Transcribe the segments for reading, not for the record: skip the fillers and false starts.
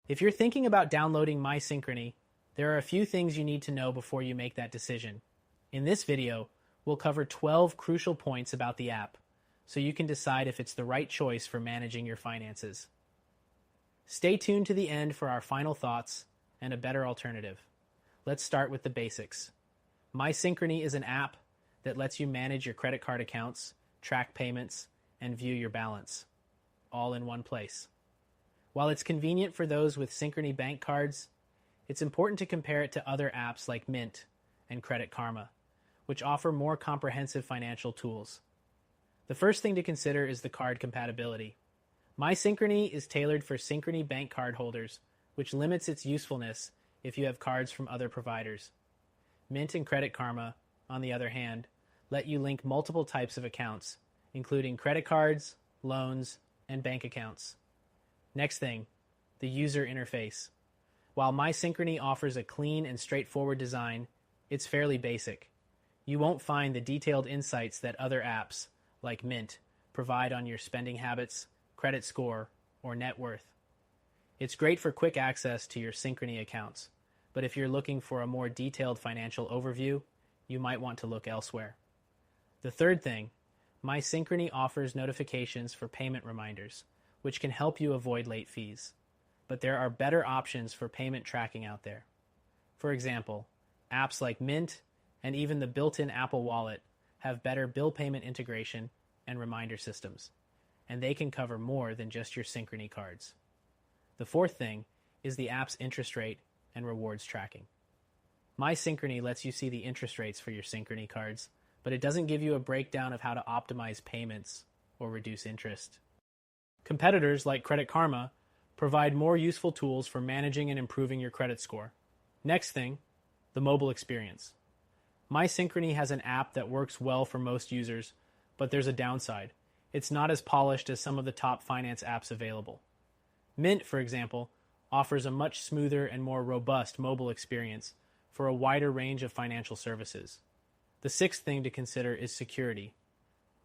If you're thinking about downloading MySynchrony, there are a few things you need to know before you make that decision. In this video, we'll cover 12 crucial points about the app, so you can decide if it's the right choice for managing your finances. Stay tuned to the end for our final thoughts and a better alternative. Let's start with the basics. MySynchrony is an app that lets you manage your credit card accounts, track payments, and view your balance, all in one place. While it's convenient for those with Synchrony bank cards, it's important to compare it to other apps like Mint and Credit Karma, which offer more comprehensive financial tools. The first thing to consider is the card compatibility. MySynchrony is tailored for Synchrony bank card holders, which limits its usefulness if you have cards from other providers. Mint and Credit Karma, on the other hand, let you link multiple types of accounts, including credit cards, loans, and bank accounts. Next thing, the user interface. While MySynchrony offers a clean and straightforward design, it's fairly basic. You won't find the detailed insights that other apps, like Mint, provide on your spending habits, credit score, or net worth. It's great for quick access to your Synchrony accounts, but if you're looking for a more detailed financial overview, you might want to look elsewhere. The third thing, MySynchrony offers notifications for payment reminders, which can help you avoid late fees. But there are better options for payment tracking out there. For example, apps like Mint and even the built-in Apple Wallet have better bill payment integration and reminder systems, and they can cover more than just your Synchrony cards. The fourth thing is the app's interest rate and rewards tracking. MySynchrony lets you see the interest rates for your Synchrony cards, but it doesn't give you a breakdown of how to optimize payments or reduce interest. Competitors like Credit Karma provide more useful tools for managing and improving your credit score. Next thing, the mobile experience. MySynchrony has an app that works well for most users, but there's a downside. It's not as polished as some of the top finance apps available. Mint, for example, offers a much smoother and more robust mobile experience for a wider range of financial services. The sixth thing to consider is security.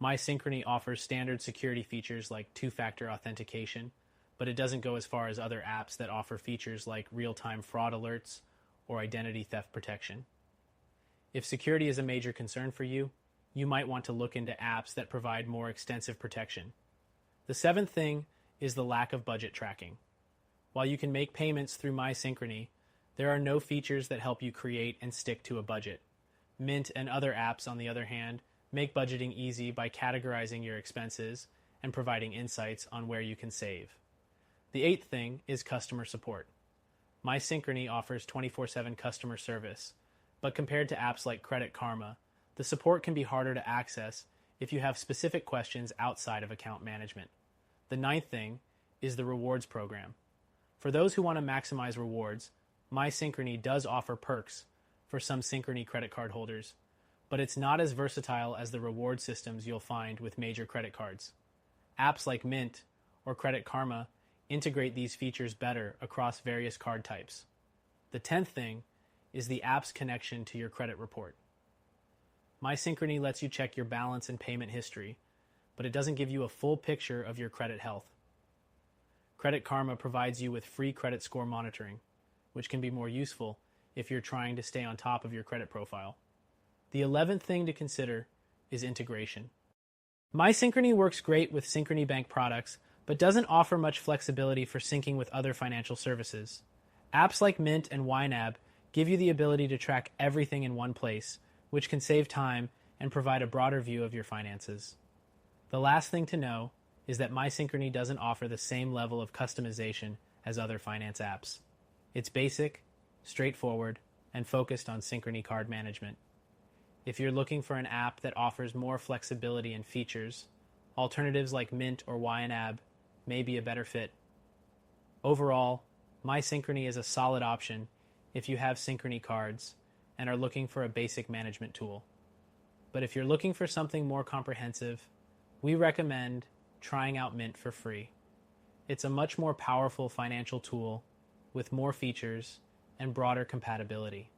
MySynchrony offers standard security features like two-factor authentication, but it doesn't go as far as other apps that offer features like real-time fraud alerts or identity theft protection. If security is a major concern for you, you might want to look into apps that provide more extensive protection. The seventh thing is the lack of budget tracking. While you can make payments through MySynchrony, there are no features that help you create and stick to a budget. Mint and other apps, on the other hand, make budgeting easy by categorizing your expenses and providing insights on where you can save. The eighth thing is customer support. MySynchrony offers 24/7 customer service, but compared to apps like Credit Karma, the support can be harder to access if you have specific questions outside of account management. The ninth thing is the rewards program. For those who want to maximize rewards, MySynchrony does offer perks for some Synchrony credit card holders, but it's not as versatile as the reward systems you'll find with major credit cards. Apps like Mint or Credit Karma integrate these features better across various card types. The 10th thing is the app's connection to your credit report. MySynchrony lets you check your balance and payment history, but it doesn't give you a full picture of your credit health. Credit Karma provides you with free credit score monitoring, which can be more useful if you're trying to stay on top of your credit profile. The 11th thing to consider is integration. MySynchrony works great with Synchrony bank products, but doesn't offer much flexibility for syncing with other financial services. Apps like Mint and YNAB give you the ability to track everything in one place, which can save time and provide a broader view of your finances. The last thing to know is that MySynchrony doesn't offer the same level of customization as other finance apps. It's basic, straightforward, and focused on Synchrony card management. If you're looking for an app that offers more flexibility and features, alternatives like Mint or YNAB may be a better fit. Overall, MySynchrony is a solid option if you have Synchrony cards and are looking for a basic management tool. But if you're looking for something more comprehensive, we recommend trying out Mint for free. It's a much more powerful financial tool with more features and broader compatibility.